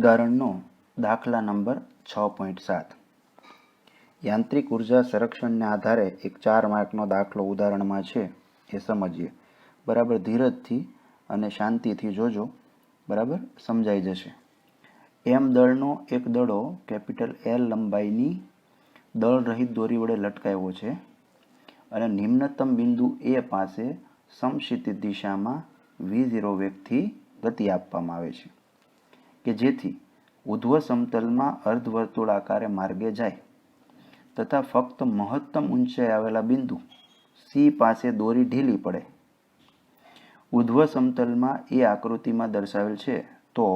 ઉદાહરણનો દાખલા નંબર 6.7 યાંત્રિક ઉર્જા સંરક્ષણને આધારે એક 4 માર્કનો દાખલો ઉદાહરણમાં છે એ સમજીએ. બરાબર, ધીરજથી અને શાંતિથી જોજો, બરાબર, સમજાઈ જશે. એમ દળનો એક દડો કેપિટલ L લંબાઈની દળ રહિત દોરી વડે લટકાવ્યો છે અને નિમ્નતમ બિંદુ A પાસે સમક્ષિતિજ દિશામાં v0 વેગથી ગતિ આપવામાં આવે છે કે જેથી ઉધ્વ સમતલમાં અર્ધવર્તુળાકારે માર્ગે જાય તથા ફક્ત મહત્તમ ઊંચાઈ આવેલા બિંદુ C પાસે દોરી ઢીલી પડે. ઉધ્વ સમતલમાં એ આકૃતિમાં દર્શાવેલ છે તો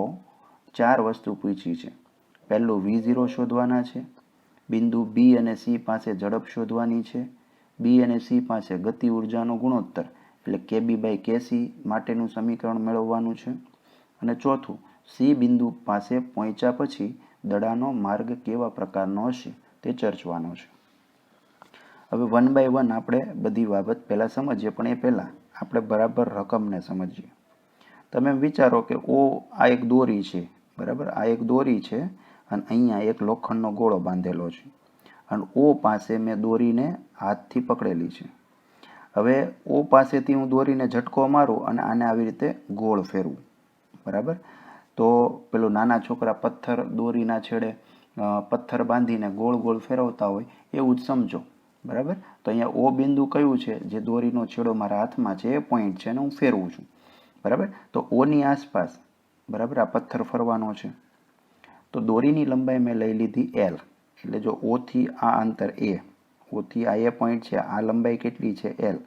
4 વસ્તુ પૂછી છે. પહેલું v0 શોધવાના છે, બિંદુ B અને C પાસે ઝડપ શોધવાની છે, B અને C પાસે ગતિ ઉર્જાનો ગુણોત્તર એટલે kb/kc માટેનું સમીકરણ મેળવવાનું છે અને ચોથું C બિંદુ પાસે પહોંચ્યા પછી દડાનો માર્ગ કેવા પ્રકારનો હશે તે ચર્ચવાનો છે. હવે 1 by 1 આપણે બધી બાબત પહેલાં સમજીએ, પણ એ પહેલાં આપણે બરાબર રકમને સમજીએ. તમે વિચારો કે આ એક દોરી છે, બરાબર, આ એક દોરી છે અને અહીંયા એક લોખંડનો ગોળો બાંધેલો છે અને O પાસે મેં દોરીને હાથથી પકડેલી છે. હવે O પાસેથી હું દોરીને ઝટકો મારું અને આને આવી રીતે ગોળ ફેરવું, બરાબર. તો પેલું નાના છોકરા પથ્થર દોરીના છેડે પથ્થર બાંધીને ગોળ ગોળ ફેરવતા હોય એવું જ સમજો, બરાબર. તો અહીંયા O બિંદુ કયું છે, જે દોરીનો છેડો મારા હાથમાં છે એ પોઈન્ટ છે અને હું ફેરવું છું, બરાબર. તો Oની આસપાસ, બરાબર, આ પથ્થર ફરવાનો છે. તો દોરીની લંબાઈ મેં લઈ લીધી L, એટલે જો Oથી આ અંતર A, Oથી આ એ પોઈન્ટ છે, આ લંબાઈ કેટલી છે L,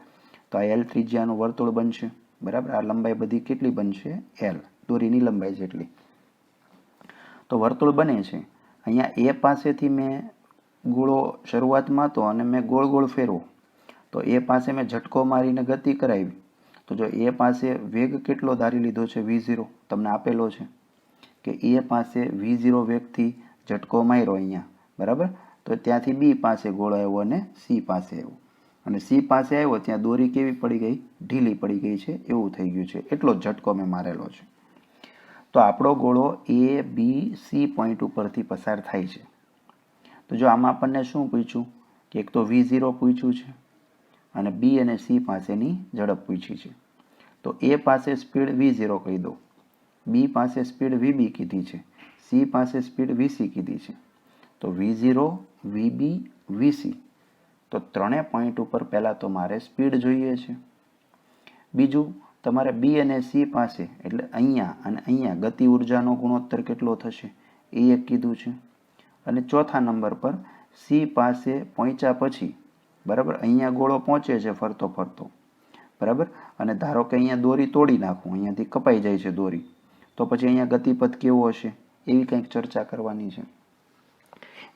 તો આ L ત્રિજ્યાનું વર્તુળ બનશે, બરાબર. આ લંબાઈ બધી કેટલી બનશે L, દોરીની લંબાઈ જેટલી. તો વર્તુળ બને છે. અહીંયા A પાસેથી મેં ગોળો શરૂઆતમાં હતો અને મેં ગોળ ગોળ ફેરવો, તો A પાસે મેં ઝટકો મારીને ગતિ કરાવી. તો જો A પાસે વેગ કેટલો ધારી લીધો છે v0, તમને આપેલો છે કે A પાસે v0 વેગથી ઝટકો માર્યો અહીંયા, બરાબર. તો ત્યાંથી B પાસે ગોળો આવ્યો અને C પાસે આવ્યો અને C પાસે આવ્યો ત્યાં દોરી કેવી પડી ગઈ, ઢીલી પડી ગઈ છે એવું થઈ ગયું છે, એટલો જ ઝટકો મેં મારેલો છે. તો આપણો ગોળો A, B, C પોઈન્ટ ઉપરથી પસાર થાય છે. તો જો આમાં આપણને શું પૂછ્યું કે એક તો v0 પૂછ્યું છે અને B અને C પાસેની ઝડપ પૂછી છે. તો A પાસે સ્પીડ v0 કહી દો, B પાસે સ્પીડ vb કીધી છે, C પાસે સ્પીડ vc કીધી છે. તો v0, vb, vc, તો ત્રણેય પોઈન્ટ ઉપર પહેલાં તો મારે સ્પીડ જોઈએ છે. બીજું, તમારે B અને C પાસે એટલે અહીંયા અને અહીંયા ગતિ ઉર્જાનો ગુણોત્તર કેટલો થશે એ એક કીધું છે. અને ચોથા નંબર પર C પાસે પહોંચ્યા પછી, બરાબર, અહીંયા ગોળો પહોંચે છે ફરતો ફરતો, બરાબર, અને ધારો કે અહીંયા દોરી તોડી નાખું, અહીંયાથી કપાઈ જાય છે દોરી, તો પછી અહીંયા ગતિપથ કેવો હશે એવી કંઈક ચર્ચા કરવાની છે.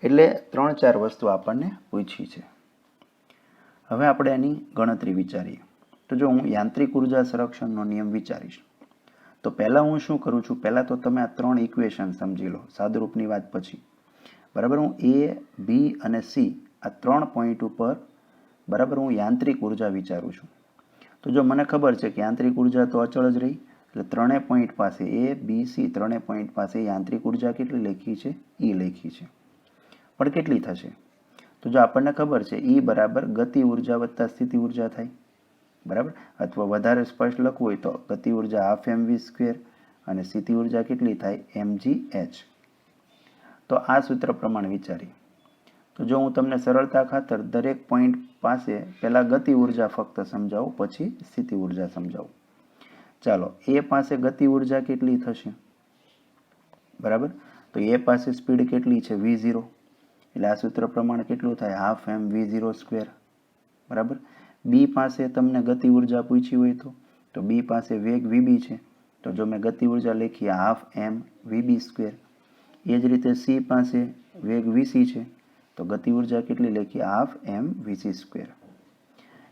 એટલે 3-4 વસ્તુ આપણને પૂછી છે. હવે આપણે એની ગણતરી વિચારીએ. તો જો હું યાંત્રિક ઉર્જા સંરક્ષણનો નિયમ વિચારીશ તો પહેલાં હું શું કરું છું, પહેલાં તો તમે આ 3 ઇક્વેશન સમજી લો સાદુરૂપની વાત પછી, બરાબર. હું A, B અને C આ 3 પોઈન્ટ ઉપર, બરાબર, હું યાંત્રિક ઉર્જા વિચારું છું. તો જો મને ખબર છે કે યાંત્રિક ઉર્જા તો અચળ જ રહી, એટલે ત્રણેય પોઈન્ટ પાસે A, B, C ત્રણેય પોઈન્ટ પાસે યાંત્રિક ઉર્જા કેટલી લખી છે, E લખી છે. પણ કેટલી થશે? તો જો આપણને ખબર છે E બરાબર ગતિ ઉર્જા વત્તા સ્થિતિ ઉર્જા થાય, બરાબર. અથવા વધારે સ્પષ્ટ લખવું હોય તો ગતિ ઉર્જા 12mv² અને સ્થિતિ ઉર્જા કેટલી થાય mgh. તો આ સૂત્ર પ્રમાણે વિચારીએ. તો જો હું તમને સરળતા ખાતર દરેક પોઈન્ટ પાસે પહેલાં ગતિ ઉર્જા ફક્ત સમજાવું, પછી સ્થિતિ ઉર્જા સમજાવું. ચાલો, A પાસે ગતિ ઉર્જા કેટલી થશે, બરાબર. તો A પાસે સ્પીડ કેટલી છે v0, એટલે આ સૂત્ર પ્રમાણે કેટલું થાય 12mv02, બરાબર. B પાસે તમને ગતિ ઉર્જા પૂછી હોય તો B પાસે વેગ vb છે, તો જો મેં ગતિ ઉર્જા લખી 12mvb². એ જ રીતે C પાસે વેગ vc છે, તો ગતિ ઉર્જા કેટલી લખી 12mvc².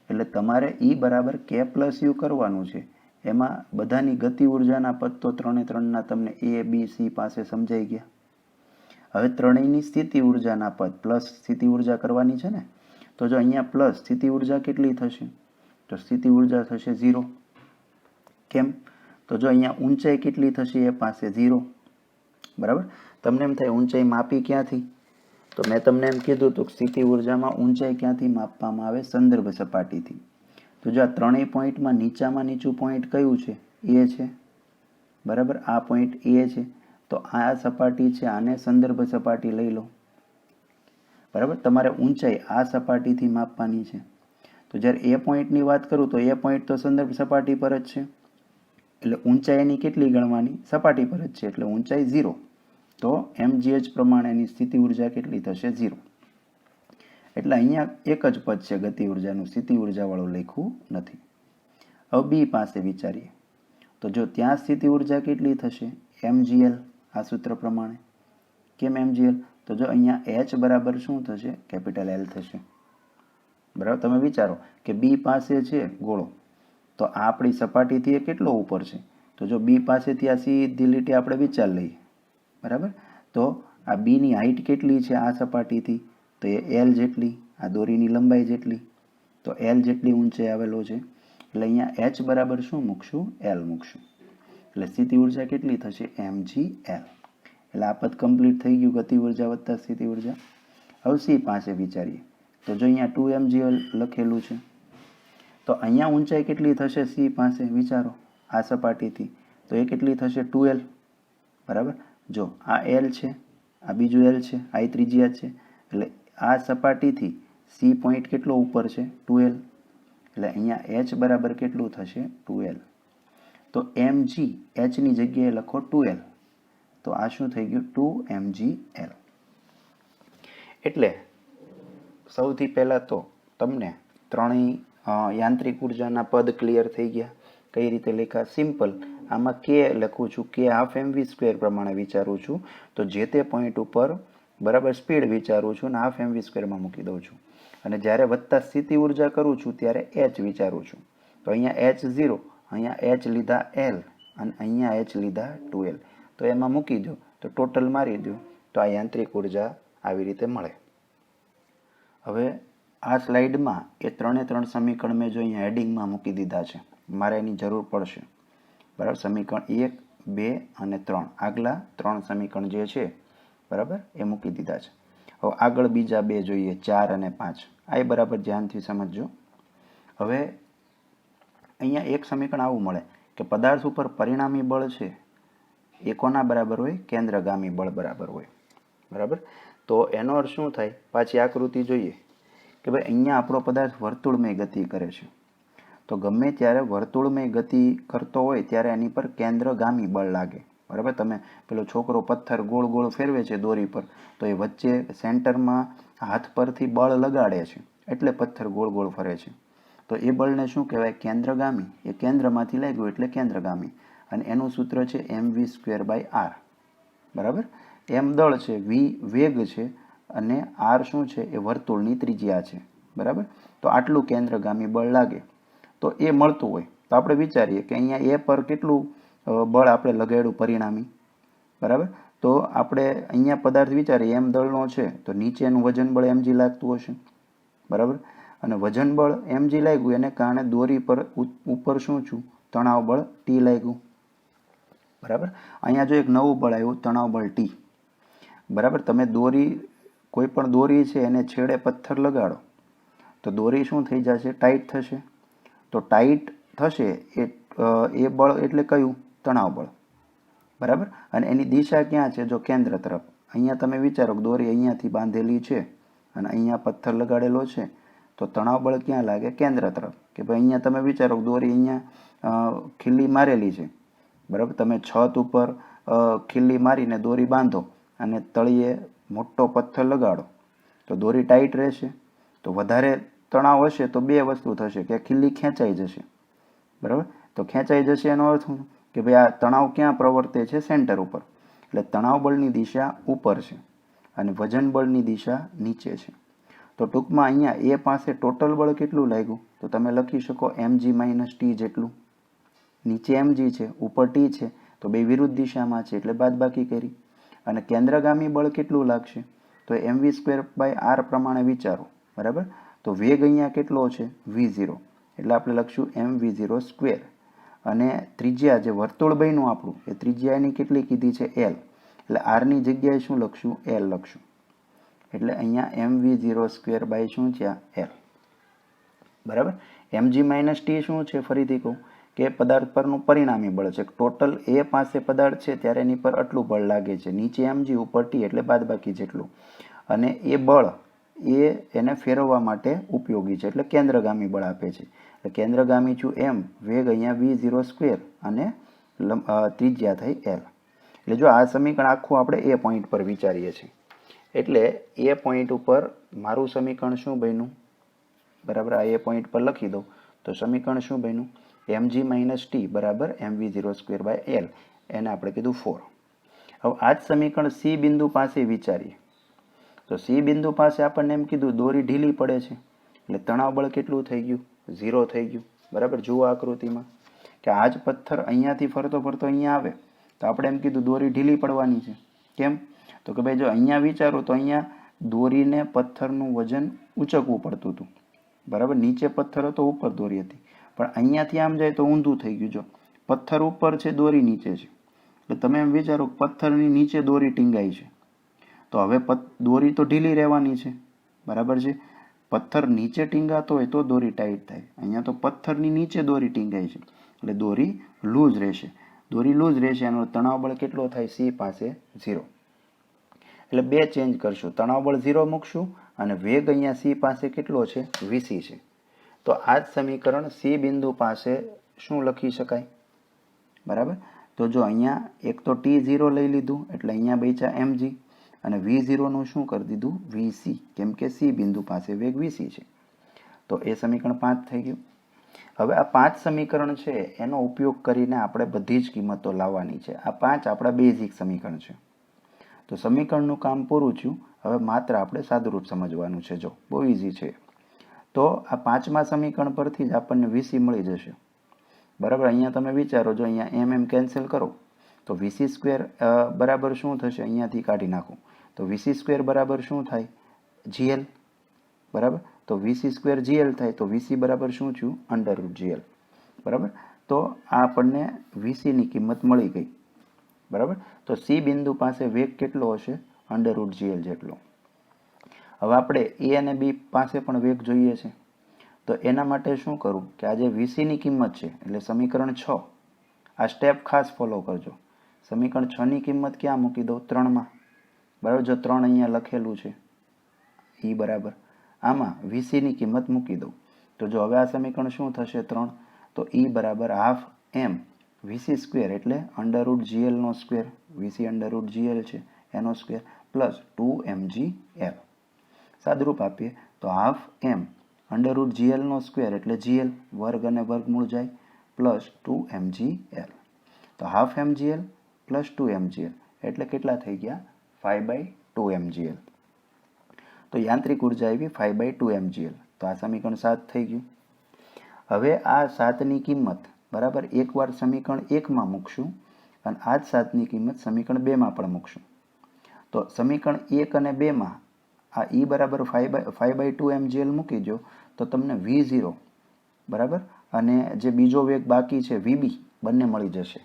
એટલે તમારે E બરાબર k + u કરવાનું છે. એમાં બધાની ગતિ ઉર્જાના પદ તો 3 તમને A, B, C પાસે સમજાઈ ગયા. હવે ત્રણેયની સ્થિતિ ઉર્જાના પદ પ્લસ સ્થિતિ ઉર્જા કરવાની છે ને. તો જો અહીંયા પ્લસ સ્થિતિ ઉર્જા કેટલી થશે, તો સ્થિતિ ઉર્જા થશે 0. કેમ? તો જો અહીંયા ઊંચાઈ કેટલી થશે, એ પાસે 0, બરાબર. તમને એમ થાય ઊંચાઈ માપી ક્યાંથી, તો મેં તમને એમ કીધું હતું કે સ્થિતિ ઉર્જામાં ઊંચાઈ ક્યાંથી માપવામાં આવે, સંદર્ભ સપાટીથી. તો જો આ ત્રણેય પોઈન્ટમાં નીચામાં નીચું પોઈન્ટ કયું છે, એ છે. બરાબર, આ પોઈન્ટ એ છે. તો આ સપાટી છે, આને સંદર્ભ સપાટી લઈ લો. બરાબર, તમારે ઊંચાઈ આ સપાટીથી માપવાની છે. તો જ્યારે એ પોઈન્ટની વાત કરું તો એ પોઈન્ટ તો સંદર્ભ સપાટી પર જ છે, એટલે ઊંચાઈ એની કેટલી ગણવાની, સપાટી પર જ છે, એટલે ઊંચાઈ 0. તો mgh પ્રમાણે એની સ્થિતિ ઉર્જા કેટલી થશે, 0. એટલે અહીંયા એક જ પદ છે ગતિ ઉર્જાનું, સ્થિતિ ઉર્જાવાળું લખ્યું નથી. હવે બી પાસે વિચારીએ તો જો ત્યાં સ્થિતિ ઉર્જા કેટલી થશે, mgl, આ સૂત્ર પ્રમાણે. કેમ mgl, તો જો અહીંયા h બરાબર શું થશે, કેપિટલ L થશે. બરાબર, તમે વિચારો કે બી પાસે છે ગોળો, તો આ આપણી સપાટીથી એ કેટલો ઉપર છે, તો જો બી પાસેથી આ સીધી લીટી આપણે વિચાર લઈએ. બરાબર, તો આ બીની હાઈટ કેટલી છે આ સપાટીથી, તો એ એલ જેટલી, આ દોરીની લંબાઈ જેટલી, તો એલ જેટલી ઊંચાઈ આવેલો છે. એટલે અહીંયા એચ બરાબર શું મૂકશું, એલ મૂકશું. એટલે સ્થિતિ ઉર્જા કેટલી થશે, mgl. એટલે આ પદ કમ્પ્લીટ થઈ ગયું, ગતિ ઉર્જા વત્તા સ્થિતિ ઉર્જા. હવે સી પાસે વિચારીએ તો જો અહીંયા 2mgl લખેલું છે, તો અહીંયા ઊંચાઈ કેટલી થશે સી પાસે, વિચારો આ સપાટીથી, તો એ કેટલી થશે, 2l. બરાબર, જો આ એલ છે, આ બીજું એલ છે, આ ત્રિજ્યા છે, એટલે આ સપાટીથી સી પોઈન્ટ કેટલો ઉપર છે, 2l. એટલે અહીંયા h બરાબર કેટલું થશે, 2l. તો mg h ની જગ્યાએ લખો 2l, તો આ શું થઈ ગયું, 2mgl. એટલે સૌથી પહેલાં તો તમને ત્રણેય યાંત્રિક ઉર્જાના પદ ક્લિયર થઈ ગયા. કઈ રીતે લખ્યા, સિમ્પલ. આમાં કે લખું છું, કે હાફ mv² પ્રમાણે વિચારું છું, તો જે તે પોઈન્ટ ઉપર બરાબર સ્પીડ વિચારું છું અને હાફ mv²માં મૂકી દઉં છું. અને જ્યારે વત્તા સ્થિતિ ઉર્જા કરું છું ત્યારે h વિચારું છું. તો અહીંયા h0, અહીંયા h લીધા l અને અહીંયા h લીધા 2l. તો એમાં મૂકી દો, તો ટોટલ મારી દો, તો આ યાંત્રિક ઉર્જા આવી રીતે મળે. હવે આ સ્લાઇડમાં એ ત્રણ સમીકરણ મેં જો અહીંયા હેડિંગમાં મૂકી દીધા છે, મારે એની જરૂર પડશે. બરાબર, સમીકરણ 1, 2 અને 3, આગલા 3 સમીકરણ જે છે બરાબર એ મૂકી દીધા છે. હવે આગળ બીજા 2 જોઈએ, 4 અને 5. આ એ બરાબર ધ્યાનથી સમજજો. હવે અહીંયા એક સમીકરણ આવું મળે કે પદાર્થ ઉપર પરિણામી બળ છે એ કોના બરાબર હોય, કેન્દ્રગામી બળ બરાબર હોય. બરાબર, તો એનો અર્થ શું થાય, પાછી આકૃતિ જોઈએ કે ભાઈ અહીંયા આપણો પદાર્થ વર્તુળમય ગતિ કરે છે. તો ગમે ત્યારે વર્તુળમય ગતિ કરતો હોય ત્યારે એની પર કેન્દ્રગામી બળ લાગે. બરાબર, તમે પેલો છોકરો પથ્થર ગોળ ગોળ ફેરવે છે દોરી પર, તો એ વચ્ચે સેન્ટરમાં હાથ પરથી બળ લગાડે છે, એટલે પથ્થર ગોળ ગોળ ફરે છે. તો એ બળને શું કહેવાય, કેન્દ્રગામી. એ કેન્દ્રમાંથી લાગ્યું એટલે કેન્દ્રગામી. અને એનું સૂત્ર છે mv²/r. બરાબર, m દળ છે, v વેગ છે અને r શું છે, એ વર્તુળની ત્રિજ્યા છે. બરાબર, તો આટલું કેન્દ્રગામી બળ લાગે. તો એ મળતું હોય તો આપણે વિચારીએ કે અહીંયા એ પર કેટલું બળ આપણે લગાડ્યું પરિણામી. બરાબર, તો આપણે અહીંયા પદાર્થ વિચારીએ m દળનો છે, તો નીચેનું વજન બળ mg લાગતું હશે. બરાબર, અને વજન બળ mg લાગ્યું એને કારણે દોરી પર ઉપર શું છું, તણાવ બળ t લાગ્યું. બરાબર, અહીંયા જો એક નવું બળ આવ્યું, તણાવ બળ t. બરાબર, તમે દોરી, કોઈ પણ દોરી છે એને છેડે પથ્થર લગાડો તો દોરી શું થઈ જશે, ટાઈટ થશે. તો ટાઈટ થશે એ બળ એટલે કયું, તણાવ બળ. બરાબર, અને એની દિશા ક્યાં છે, જો કેન્દ્ર તરફ. અહીંયા તમે વિચારો કે દોરી અહીંયાથી બાંધેલી છે અને અહીંયા પથ્થર લગાડેલો છે, તો તણાવ બળ ક્યાં લાગે, કેન્દ્ર તરફ. કે ભાઈ અહીંયા તમે વિચારો કે દોરી અહીંયા ખીલ્લી મારેલી છે. બરાબર, તમે છત ઉપર ખીલ્લી મારીને દોરી બાંધો અને તળિયે મોટો પથ્થર લગાડો તો દોરી ટાઈટ રહેશે. તો વધારે તણાવ હશે તો બે વસ્તુ થશે કે ખીલ્લી ખેંચાઈ જશે. બરાબર, તો ખેંચાઈ જશે એનો અર્થ શું કે ભાઈ આ તણાવ ક્યાં પ્રવર્તે છે, સેન્ટર ઉપર. એટલે તણાવ બળની દિશા ઉપર છે અને વજન બળની દિશા નીચે છે. તો ટૂંકમાં અહીંયા એ પાસે ટોટલ બળ કેટલું લાગ્યું, તો તમે લખી શકો mg - t જેટલું. નીચે mg છે, ઉપર t છે, તો બે વિરુદ્ધ દિશામાં છે એટલે બાદબાકી કરી. અને કેન્દ્રગામી બળ કેટલું લાગશે, તો mv²/r પ્રમાણે વિચારો. બરાબર, તો વેગ અહીંયા કેટલો છે, v0, એટલે આપણે લખશું mv0². અને ત્રિજ્યા જે વર્તુળ બન્યું આપણું, એ ત્રિજ્યા એની કેટલી કીધી છે, l. એટલે આરની જગ્યાએ શું લખશું? એલ લખશું. એટલે અહીંયા mv0² બાય શું છે? એલ. બરાબર. mg માઇનસ ટી શું છે? ફરીથી કહું કે પદાર્થ પરનું પરિણામી બળ છે. ટોટલ એ પાસે પદાર્થ છે ત્યારે એની પર આટલું બળ લાગે છે, નીચે mg ઉપર ટી એટલે બાદબાકી જેટલું, અને એ બળ એને ફેરવવા માટે ઉપયોગી છે એટલે કેન્દ્રગામી બળ આપે છે. એટલે કેન્દ્રગામી છું m, વેગ અહીંયા v0² અને ત્રિજ્યા થઈ l. એટલે જો આ સમીકરણ આખું આપણે એ પોઈન્ટ પર વિચારીએ છીએ, એટલે એ પોઈન્ટ ઉપર મારું સમીકરણ શું બન્યું? બરાબર, આ એ પોઈન્ટ પર લખી દઉં તો સમીકરણ શું બન્યું? mg માઇનસ ટી બરાબર mv0² બાય એલ, એને આપણે કીધું 4. હવે આ જ સમીકરણ સી બિંદુ પાસે વિચારીએ તો સી બિંદુ પાસે આપણને એમ કીધું દોરી ઢીલી પડે છે એટલે તણાવ બળ કેટલું થઈ ગયું? 0 થઈ ગયું. બરાબર, જુઓ આકૃતિમાં કે આ જ પથ્થર અહીંયાથી ફરતો ફરતો અહીંયા આવે તો આપણે એમ કીધું દોરી ઢીલી પડવાની છે. કેમ? તો કે ભાઈ જો અહીંયા વિચારો તો અહીંયા દોરીને પથ્થરનું વજન ઉંચકવું પડતું હતું. બરાબર, નીચે પથ્થર હતો, ઉપર દોરી હતી, પણ અહીંયાથી આમ જાય તો ઊંધું થઈ ગયું. જો પથ્થર ઉપર છે, દોરી નીચે છે, એટલે તમે એમ વિચારો પથ્થરની નીચે દોરી ટીંગાઈ છે તો હવે દોરી તો ઢીલી રહેવાની છે. બરાબર છે, પથ્થર નીચે ટીંગાતો હોય તો દોરી ટાઈટ થાય. અહીંયા તો પથ્થરની નીચે દોરી ટીંગાઈ છે એટલે દોરી લૂઝ રહેશે. દોરી લૂઝ રહેશે, એનો તણાવ બળ કેટલો થાય? સી પાસે 0. એટલે બે ચેન્જ કરશું, તણાવ બળ 0 મૂકશું અને વેગ અહીંયા સી પાસે કેટલો છે? વીસી છે. તો આ જ સમીકરણ સી બિંદુ પાસે શું લખી શકાય? બરાબર, તો જો અહીંયા એક તો T0 લઈ લીધું એટલે અહીંયા બચ્યા mg અને v0 નું શું કરી દીધું? vc, કેમ કે સી બિંદુ પાસે વેગ vc છે. તો એ સમીકરણ 5 થઈ ગયું. હવે આ 5 સમીકરણ છે એનો ઉપયોગ કરીને આપણે બધી જ કિંમતો લાવવાની છે. આ 5 આપણા બેઝિક સમીકરણ છે. તો સમીકરણનું કામ પૂરું થયું. હવે માત્ર આપણે સાદુરૂપ સમજવાનું છે. જો બહુ ઇઝી છે. તો આ 5મા સમીકરણ પરથી જ આપણને vc મળી જશે. બરાબર, અહીંયા તમે વિચારો, જો અહીંયા mm કેન્સલ કરો તો vc² બરાબર શું થશે? અહીંયાથી કાઢી નાખો તો vc² બરાબર શું થાય? gl. બરાબર, તો vc² gl થાય તો vc બરાબર શું થયું? √gl. બરાબર, તો આ આપણને vc ની કિંમત મળી ગઈ. બરાબર, તો સી બિંદુ પાસે વેગ કેટલો હશે? √gl જેટલો. હવે આપણે એ અને બી પાસે પણ વેગ જોઈએ છે તો એના માટે શું કરું કે આ જે vc ની કિંમત છે એટલે સમીકરણ 6, આ સ્ટેપ ખાસ ફોલો કરજો. સમીકરણ 6 ની કિંમત ક્યાં મૂકી દો? 3માં. બરાબર, જો 3 અહીંયા લખેલું છે e બરાબર, આમાં vc ની કિંમત મૂકી દઉં તો જો હવે આ સમીકરણ શું થશે? 3. તો e બરાબર હાફ m vc² એટલે √gl નો સ્ક્વેર, vc √gl છે એનો સ્ક્વેર, પ્લસ 2mgl. સાદરૂપ આપીએ તો હાફ m √gl નો સ્ક્વેર એટલે gl, વર્ગ અને વર્ગમૂળ જાય, પ્લસ 2mgl. તો હાફ mgl પ્લસ 2mgl એટલે કેટલા થઈ ગયા? 5/2mgl. તો યાંત્રિક ઉર્જા આવી 5/2mgl. તો આ સમીકરણ 7 થઈ ગયું. હવે આ 7 ની કિંમત બરાબર એકવાર સમીકરણ 1માં મૂકશું અને આ જ 7 ની કિંમત સમીકરણ 2માં પણ મૂકશું. તો સમીકરણ 1 અને 2માં આ e બરાબર 5/2mgl મૂકી દો તો તમને v0 બરાબર અને જે બીજો વેગ બાકી છે vb બંને મળી જશે.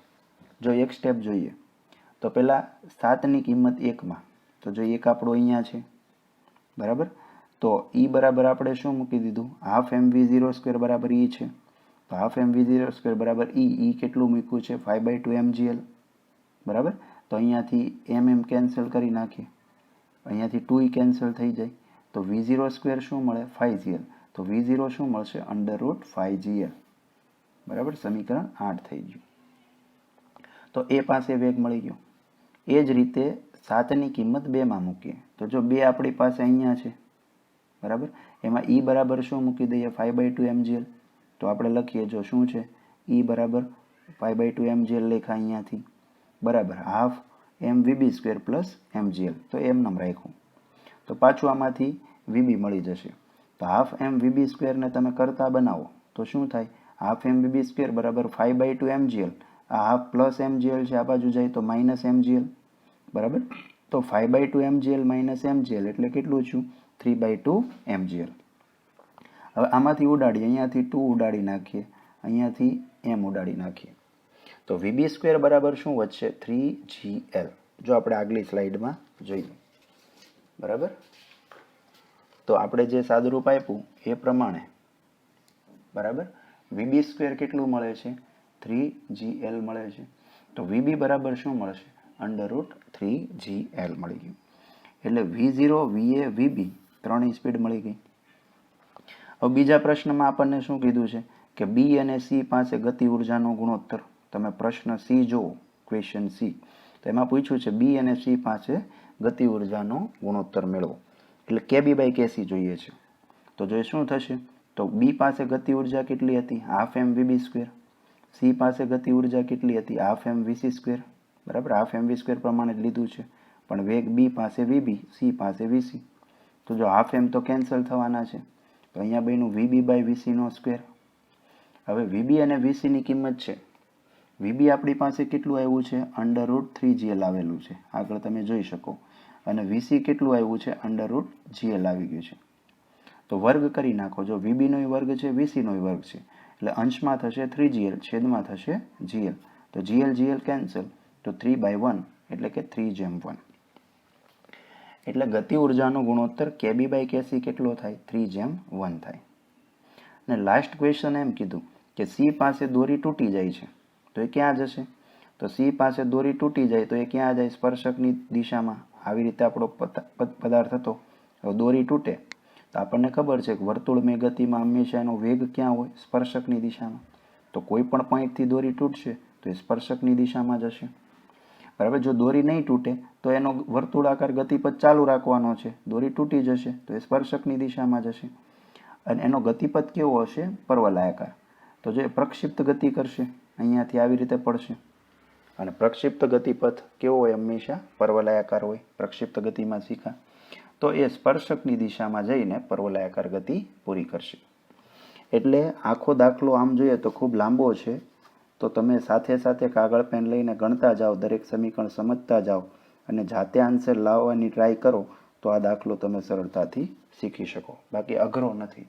જો એક સ્ટેપ જોઈએ તો પહેલા 7 ની કિંમત 1માં, તો જો 1 આપણો અહીંયા છે. બરાબર, તો e બરાબર આપણે શું મૂકી દીધું? હાફ mv0² બરાબર e છે. તો હાફ mv0² બરાબર e કેટલું મૂક્યું છે? 5/2mgl. બરાબર, તો અહીંયાથી mm કેન્સલ કરી નાખીએ, અહીંયાથી 2e કેન્સલ થઈ જાય તો v0² શું મળે? 5gl. તો v0 શું મળશે? √5gl. બરાબર, સમીકરણ 8 થઈ ગયું. તો એ પાસે વેગ મળી ગયો. એ જ રીતે 7 ની કિંમત 2માં મૂકીએ તો જો 2 આપણી પાસે અહીંયા છે. બરાબર, એમાં e બરાબર શું મૂકી દઈએ? 5/2mgl. તો આપણે લખીએ, જો શું છે? e બરાબર 5/2mgl લેખા અહીંયાથી, બરાબર હાફ mvb² પ્લસ mgl. તો એમ નામ રાખ્યું તો પાછું આમાંથી vb મળી જશે. તો હાફ mvb² ને તમે કરતા બનાવો તો શું થાય? હાફ mvb² બરાબર 5/2mgl. આ હાફ પ્લસ mgl છે, આ બાજુ જાય તો માઇનસ mgl. બરાબર, તો 5/2mgl માઇનસ mgl એટલે કેટલું છું? 3/2mgl. હવે આમાંથી ઉડાડીએ, અહીંયાથી 2 ઉડાડી નાખીએ, અહીંયાથી m ઉડાડી નાખીએ તો vb² બરાબર શું વધશે? 3gl. જો આપણે આગલી સ્લાઇડમાં જોઈએ. બરાબર, તો આપણે જે સાદુરૂપ આપ્યું એ પ્રમાણે બરાબર વીબી સ્ક્વેર કેટલું મળે છે? 3GL મળે છે. તો વીબી બરાબર શું મળશે? √3GL મળી ગયું. એટલે V0, VA, VB ત્રણેય સ્પીડ મળી ગઈ. હવે બીજા પ્રશ્નમાં આપણને શું કીધું છે કે બી અને સી પાસે ગતિ ઉર્જાનો ગુણોત્તર. તમે પ્રશ્ન સી જુઓ, ક્વેશ્ચન સી, તો એમાં પૂછ્યું છે બી અને સી પાસે ગતિ ઉર્જાનો ગુણોત્તર મેળવો. એટલે KB/KC જોઈએ છે. તો જો શું થશે? તો બી પાસે ગતિ ઉર્જા કેટલી હતી? 12 mvb². સી પાસે ગતિ ઉર્જા કેટલી હતી? 12 mvc². બરાબર, 12 mv² પ્રમાણે જ લીધું છે. પણ વેગ બી પાસે વીબી, સી પાસે વીસી. તો જો 12 m તો કેન્સલ થવાના છે. તો અહીંયા બન્યું VB/VC². હવે વીબી અને વીસીની કિંમત છે. વીબી આપણી પાસે કેટલું આવ્યું છે? √3GL આવેલું છે, આગળ તમે જોઈ શકો. અને વીસી કેટલું આવ્યું છે? √GL આવી ગયું છે. તો વર્ગ કરી નાખો. જો વીબીનો વર્ગ છે, વીસીનો વર્ગ છે, એટલે અંશમાં થશે 3GL, છેદમાં થશે GL. તો GL કેન્સલ, તો 3/1 એટલે કે 3:1. એટલે ગતિ ઉર્જાનો ગુણોત્તર KB/KC કેટલો થાય? 3:1 થાય. અને લાસ્ટ ક્વેશ્ચન એમ કીધું કે સી પાસે દોરી તૂટી જાય છે, તો એ ક્યાં જશે? તો સી પાસે દોરી તૂટી જાય તો એ ક્યાં જાય? સ્પર્શકની દિશામાં. આવી રીતે આપણો પદાર્થ હતો. હવે દોરી તૂટે તો આપણને ખબર છે કે વર્તુળમય ગતિમાં હંમેશા એનો વેગ ક્યાં હોય? સ્પર્શકની દિશામાં. તો કોઈ પણ પોઈન્ટથી દોરી તૂટશે તો એ સ્પર્શકની દિશામાં જશે. બરાબર, જો દોરી નહીં તૂટે તો એનો વર્તુળાકાર ગતિપથ ચાલુ રાખવાનો છે. દોરી તૂટી જશે તો એ સ્પર્શકની દિશામાં જશે. અને એનો ગતિપથ કેવો હશે? પરવલયાકાર. તો જો એ પ્રક્ષિપ્ત ગતિ કરશે, અહીંયાથી આવી રીતે પડશે. અને પ્રક્ષિપ્ત ગતિપથ કેવો હોય? હંમેશા પરવલયાકાર હોય. પ્રક્ષિપ્ત ગતિમાં શીખા. તો એ સ્પર્શકની દિશામાં જઈને પરવલયાકાર ગતિ પૂરી કરશે. એટલે આખો દાખલો આમ જોઈએ તો ખૂબ લાંબો છે. તો તમે સાથે સાથે કાગળ પેન લઈને ગણતા જાઓ, દરેક સમીકરણ સમજતા જાઓ અને જાતે આન્સર લાવવાની ટ્રાય કરો તો આ દાખલો તમે સરળતાથી શીખી શકો. બાકી અઘરો નથી.